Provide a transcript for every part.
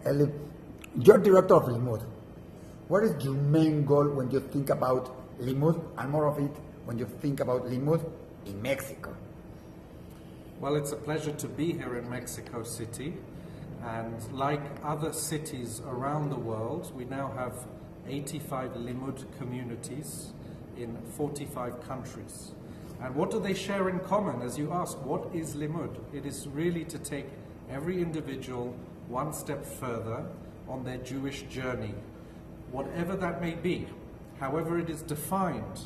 Eli, you're director of limud. What is your main goal when you think about limud, and more of it when you think about limud in Mexico? Well, it's a pleasure to be here in Mexico City, and like other cities around the world, we now have 85 limud communities in 45 countries. And what do they share in common? As you ask, what is limud? It is really to take every individual one step further on their Jewish journey, whatever that may be, however it is defined,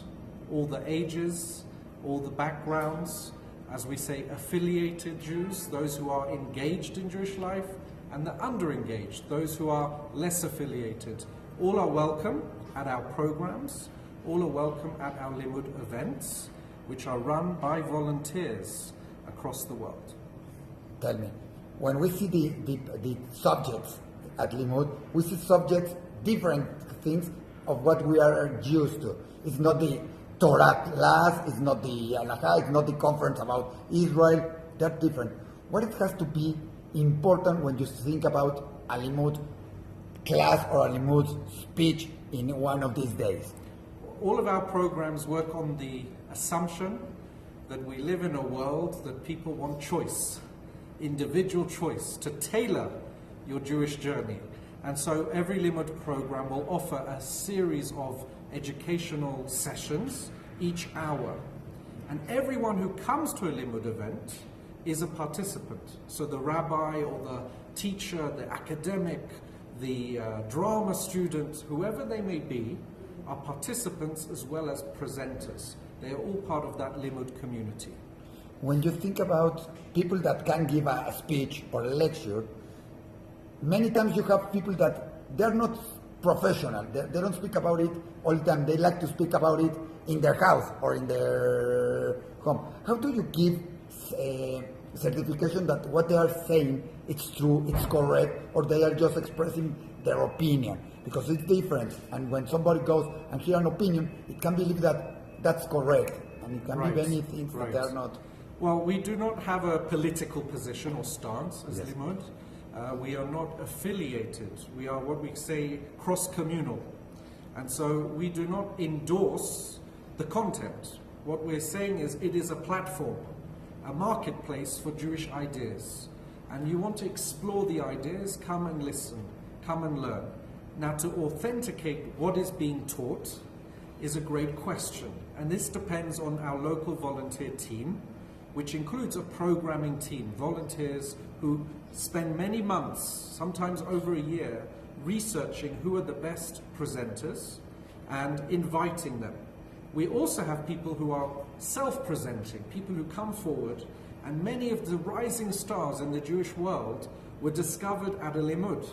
all the ages, all the backgrounds, as we say, affiliated Jews, those who are engaged in Jewish life, and the under-engaged, those who are less affiliated. All are welcome at our programs, all are welcome at our limud events, which are run by volunteers across the world. Tell me, when we see the subjects at limud, we see subjects, different things of what we are used to. It's not the Torah class, it's not the Halakha, it's not the conference about Israel. They're different. What it has to be important when you think about a limud class or a limud speech in one of these days? All of our programs work on the assumption that we live in a world that people want choice, individual choice, to tailor your Jewish journey. And so every limud program will offer a series of educational sessions each hour. And everyone who comes to a limud event is a participant. So the rabbi or the teacher, the academic, the drama student, whoever they may be, are participants as well as presenters. They are all part of that limud community. When you think about people that can give a speech or a lecture, many times you have people that they're not professional. They don't speak about it all the time. They like to speak about it in their house or in their home. How do you give certification that what they are saying it's true, it's correct, or they are just expressing their opinion? Because it's different. And when somebody goes and hear an opinion, it can believe that that's correct, and it can be many things that they are not. Well, we do not have a political position or stance as Yes. limud. We are not affiliated. We are what we say cross-communal. And so we do not endorse the content. What we're saying is it is a platform, a marketplace for Jewish ideas. And you want to explore the ideas, come and listen, come and learn. Now, to authenticate what is being taught is a great question. And this depends on our local volunteer team, which includes a programming team, volunteers who spend many months, sometimes over a year, researching who are the best presenters and inviting them. We also have people who are self-presenting, people who come forward, and many of the rising stars in the Jewish world were discovered at a limud.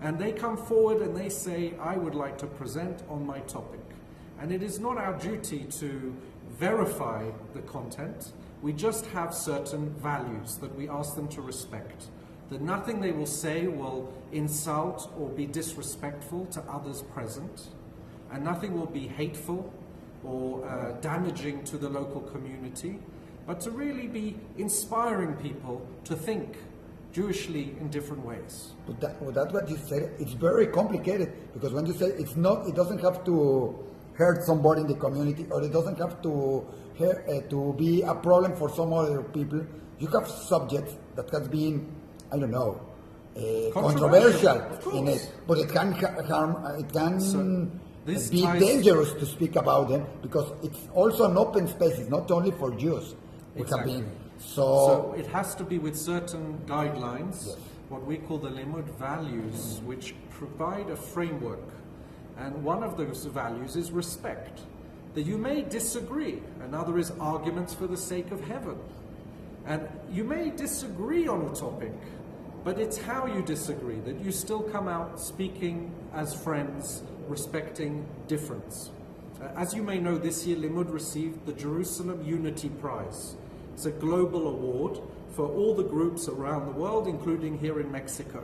And they come forward and they say, I would like to present on my topic. And it is not our duty to verify the content. We just have certain values that we ask them to respect. That nothing they will say will insult or be disrespectful to others present. And nothing will be hateful or damaging to the local community. But to really be inspiring people to think Jewishly in different ways. But that's what you said. It's very complicated, because when you say it's not, it doesn't have to hurt somebody in the community, or it doesn't have to be a problem for some other people. You have subjects that has been, I don't know, controversial in it, but it can harm. It can be dangerous to speak about them, because it's also an open space. It's not only for Jews. Exactly. So it has to be with certain guidelines, yes. What we call the limud values, which provide a framework. And one of those values is respect. That you may disagree. Another is arguments for the sake of heaven. And you may disagree on a topic, but it's how you disagree, that you still come out speaking as friends, respecting difference. As you may know, this year Limud received the Jerusalem Unity Prize. It's a global award for all the groups around the world, including here in Mexico.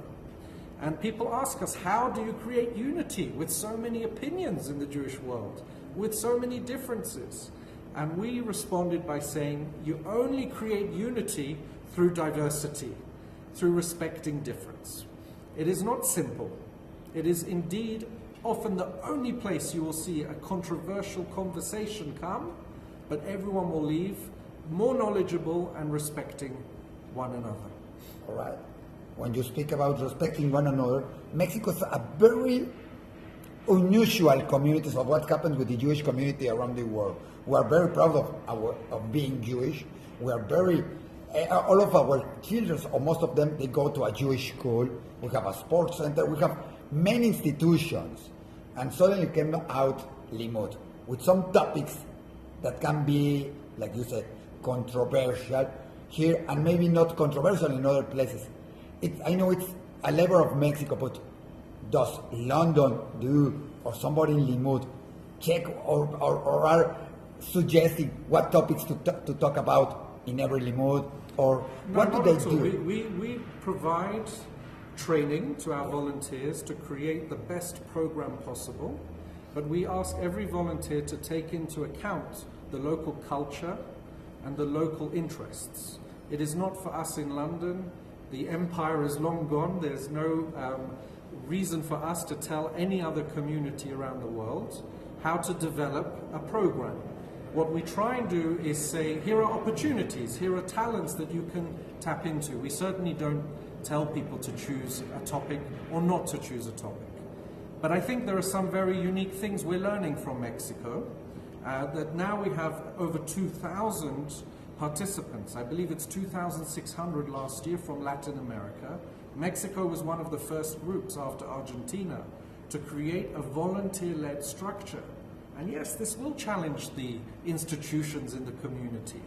And people ask us, how do you create unity with so many opinions in the Jewish world, with so many differences? And we responded by saying, you only create unity through diversity, through respecting difference. It is not simple. It is indeed often the only place you will see a controversial conversation come, but everyone will leave more knowledgeable and respecting one another. All right. When you speak about respecting one another, Mexico is a very unusual community of what happens with the Jewish community around the world. We are very proud of being Jewish. We are very, all of our children, or most of them, they go to a Jewish school. We have a sports center. We have many institutions. And suddenly came out limud with some topics that can be, like you said, controversial here and maybe not controversial in other places. I know it's a level of Mexico, but does London do, or somebody in limud, check or are suggesting what topics to talk about in every limud, or what do they do? We provide training to our volunteers to create the best program possible, but we ask every volunteer to take into account the local culture and the local interests. It is not for us in London. The empire is long gone. There's no reason for us to tell any other community around the world how to develop a program. What we try and do is say, here are opportunities, here are talents that you can tap into. We certainly don't tell people to choose a topic or not to choose a topic. But I think there are some very unique things we're learning from Mexico, that now we have over 2,000 participants. I believe it's 2,600 last year from Latin America. Mexico was one of the first groups after Argentina to create a volunteer-led structure. And yes, this will challenge the institutions in the community.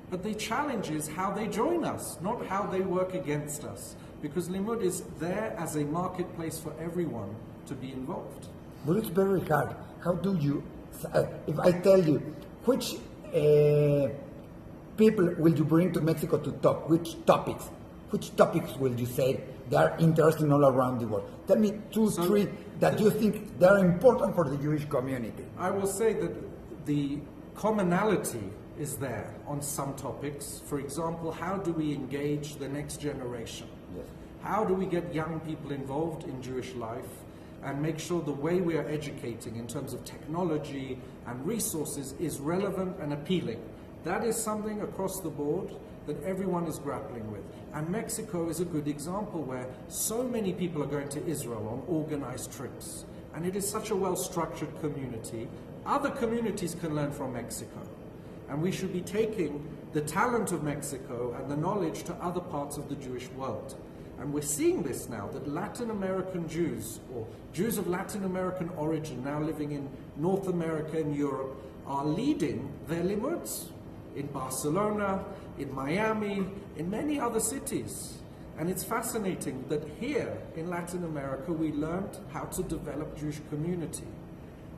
But the challenge is how they join us, not how they work against us. Because limud is there as a marketplace for everyone to be involved. Well, it's very hard. How do you, if I tell you, which people will you bring to Mexico to talk? Which topics will you say they are interesting all around the world? Tell me three that you think they are important for the Jewish community. I will say that the commonality is there on some topics. For example, how do we engage the next generation? Yes. How do we get young people involved in Jewish life and make sure the way we are educating in terms of technology and resources is relevant and appealing? That is something across the board that everyone is grappling with. And Mexico is a good example where so many people are going to Israel on organized trips. And it is such a well-structured community. Other communities can learn from Mexico. And we should be taking the talent of Mexico and the knowledge to other parts of the Jewish world. And we're seeing this now, that Latin American Jews, or Jews of Latin American origin now living in North America and Europe, are leading their limuds in Barcelona, in Miami, in many other cities. And it's fascinating that here in Latin America we learned how to develop Jewish community.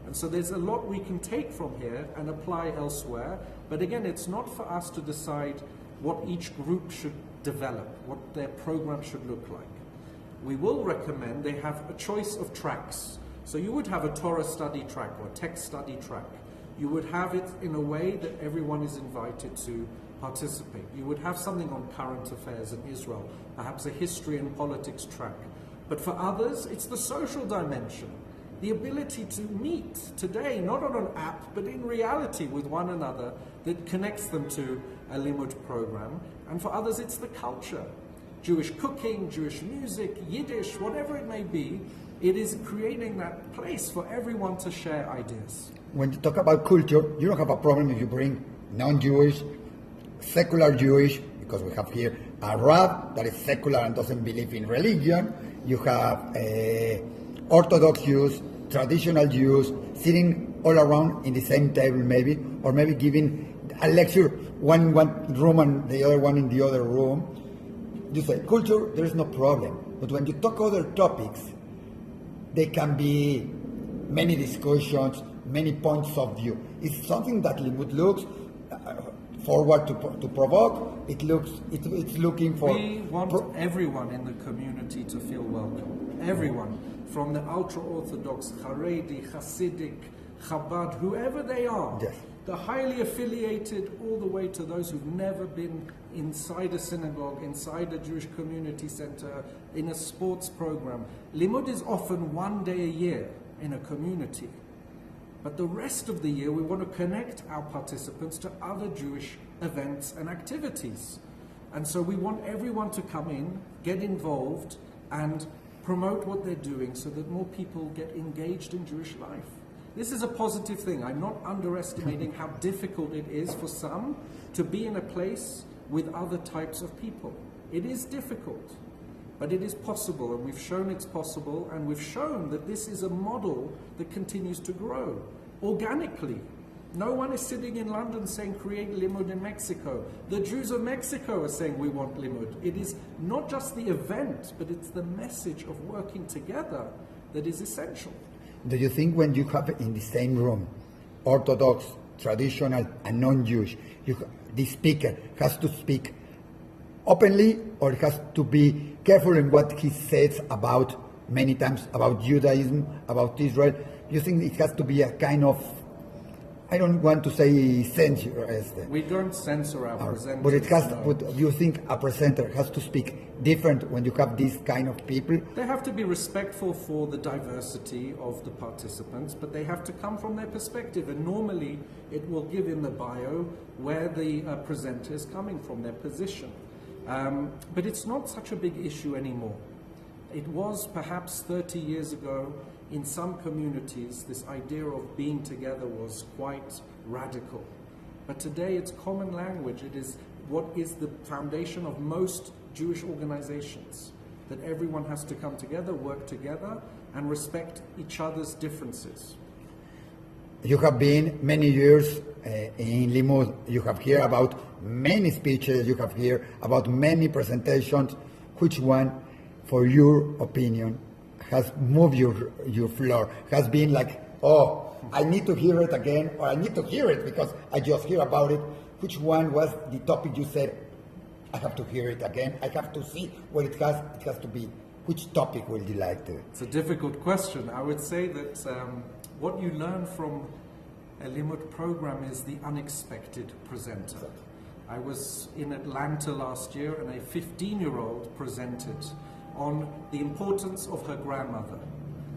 And so there's a lot we can take from here and apply elsewhere. But again, it's not for us to decide what each group should develop, what their program should look like. We will recommend they have a choice of tracks. So you would have a Torah study track or a text study track. You would have it in a way that everyone is invited to participate. You would have something on current affairs in Israel, perhaps a history and politics track. But for others, it's the social dimension. The ability to meet today, not on an app, but in reality with one another that connects them to a limud program. And for others, it's the culture. Jewish cooking, Jewish music, Yiddish, whatever it may be, it is creating that place for everyone to share ideas. When you talk about culture, you don't have a problem if you bring non-Jewish, secular Jewish, because we have here a Rab that is secular and doesn't believe in religion. You have Orthodox Jews, traditional Jews, sitting all around in the same table maybe, or maybe giving a lecture, one in one room and the other one in the other room. You say, culture, there is no problem. But when you talk other topics, there can be many discussions, many points of view. It's something that limud looks forward to provoke. It's looking for... We want everyone in the community to feel welcome. Everyone. From the ultra-Orthodox, Haredi, Hasidic, Chabad, whoever they are. Yes. the highly affiliated, all the way to those who've never been inside a synagogue, inside a Jewish community center, in a sports program. Limud is often one day a year in a community. But the rest of the year, we want to connect our participants to other Jewish events and activities. And so we want everyone to come in, get involved, and promote what they're doing so that more people get engaged in Jewish life. This is a positive thing. I'm not underestimating how difficult it is for some to be in a place with other types of people. It is difficult, but it is possible, and we've shown it's possible, and we've shown that this is a model that continues to grow organically. No one is sitting in London saying create limud in Mexico. The Jews of Mexico are saying we want limud. It is not just the event, but it's the message of working together that is essential. Do you think when you have in the same room Orthodox, traditional, and non-Jewish, the speaker has to speak openly, or has to be careful in what he says about, many times, about Judaism, about Israel? You think it has to be a kind of, I don't want to say censure. We don't censor our presenters. But it has. No. But you think a presenter has to speak different when you have this kind of people? They have to be respectful for the diversity of the participants, but they have to come from their perspective. And normally, it will give in the bio where the presenter is coming from, their position. But it's not such a big issue anymore. It was perhaps 30 years ago. In some communities, this idea of being together was quite radical. But today it's common language. It is what is the foundation of most Jewish organizations, that everyone has to come together, work together, and respect each other's differences. You have been many years in Limud. You have heard about many speeches. You have heard about many presentations. Which one, for your opinion, has moved your floor, has been like, oh, I need to hear it again, or I need to hear it because I just hear about it? Which one was the topic you said, I have to hear it again, I have to see what it has to be? Which topic would you like to? It's a difficult question. I would say that what you learn from a limud program is the unexpected presenter. I was in Atlanta last year, and a 15-year-old presented on the importance of her grandmother.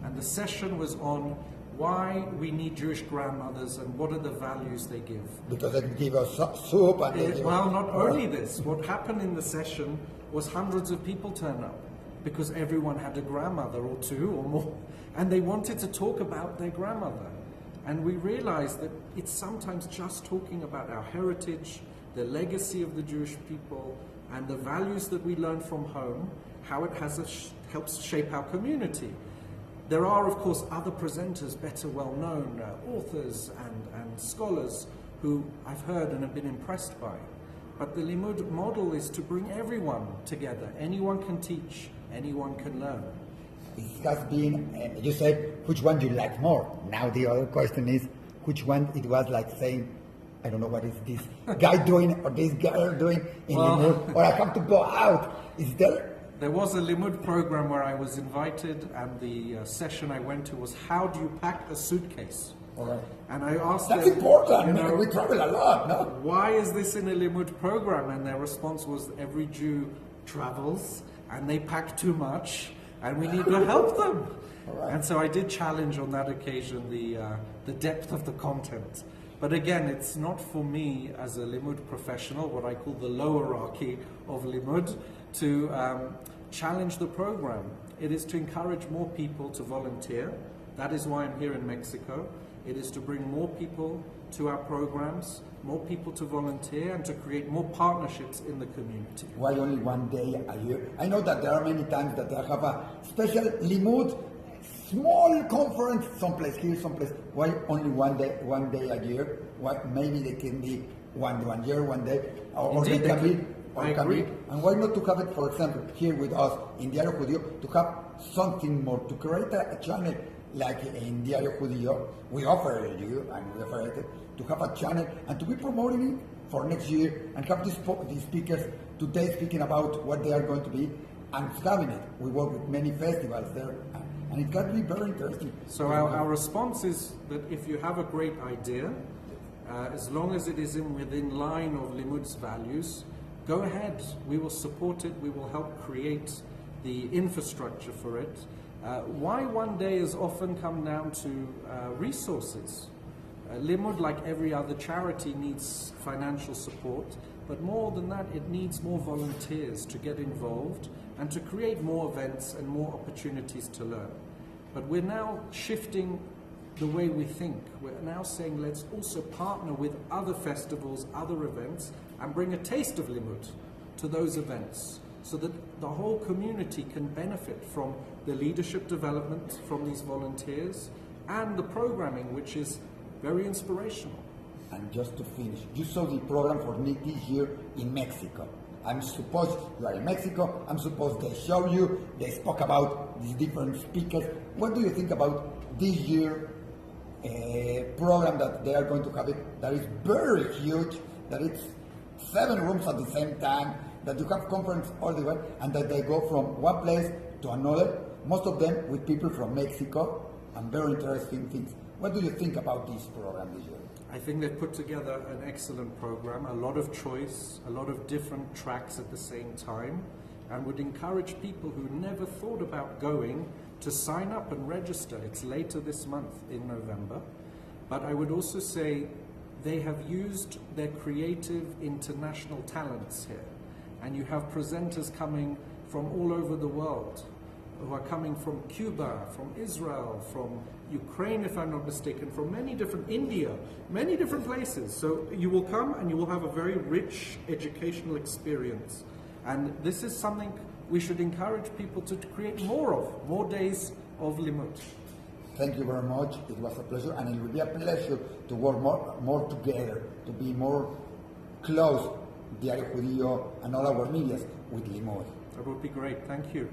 And the session was on why we need Jewish grandmothers and what are the values they give. Because they give us soup and well, not only this. What happened in the session was hundreds of people turned up because everyone had a grandmother or two or more, and they wanted to talk about their grandmother. And we realized that it's sometimes just talking about our heritage, the legacy of the Jewish people, and the values that we learn from home, how it helps shape our community. There are, of course, other presenters, better well-known, authors and scholars who I've heard and have been impressed by. But the limud model is to bring everyone together. Anyone can teach, anyone can learn. It has been, you said, which one you like more. Now the other question is, which one it was like saying, I don't know what is this guy doing or this girl doing in limud, or I have to go out. Is there was a limud program where I was invited, and the session I went to was, how do you pack a suitcase? All right. And I asked That's them, important. We travel a lot, no? Why is this in a limud program? And their response was, every Jew travels and they pack too much, and we need to help them. Right. And so I did challenge on that occasion the depth of the content. But again, it's not for me as a limud professional, what I call the low hierarchy of limud, to challenge the program. It is to encourage more people to volunteer. That is why I'm here in Mexico. It is to bring more people to our programs, more people to volunteer, and to create more partnerships in the community. Why only one day a year? I know that there are many times that they have a special limud, small conference, someplace here, someplace. Why only one day a year? Why maybe they can be one year, one day, or Indeed, they can be. I agree. And why not to have it, for example, here with us in Diario Judío, to have something more, to create a channel like in Diario Judío, we offer you and we offer it, to have a channel and to be promoting it for next year, and have these speakers today speaking about what they are going to be and having it. We work with many festivals there, and it can be very interesting. So our response is that if you have a great idea, as long as it is within line of limud's values, go ahead. We will support it. We will help create the infrastructure for it. Why one day has often come down to resources. Limud, like every other charity, needs financial support, but more than that, it needs more volunteers to get involved and to create more events and more opportunities to learn. But we're now shifting the way we think. We're now saying let's also partner with other festivals, other events, and bring a taste of limud to those events so that the whole community can benefit from the leadership development from these volunteers and the programming, which is very inspirational. And just to finish, you saw the program for this year in Mexico. I'm supposed you are in Mexico. I'm supposed they show you. They spoke about these different speakers. What do you think about this year program that they are going to have? It that is very huge. That it's 7 rooms at the same time. That you have conference all the way, and that they go from one place to another. Most of them with people from Mexico, and very interesting things. What do you think about this program this year? I think they've put together an excellent program, a lot of choice, a lot of different tracks at the same time, and would encourage people who never thought about going to sign up and register. It's later this month in November. But I would also say they have used their creative international talents here. And you have presenters coming from all over the world, who are coming from Cuba, from Israel, from Ukraine, if I'm not mistaken, from many different, India, many different places. So you will come and you will have a very rich educational experience. And this is something we should encourage people to create more of, more days of limud. Thank you very much. It was a pleasure, and it will be a pleasure to work more together, to be more close, Diario Judío and all our medias with limud. That would be great. Thank you.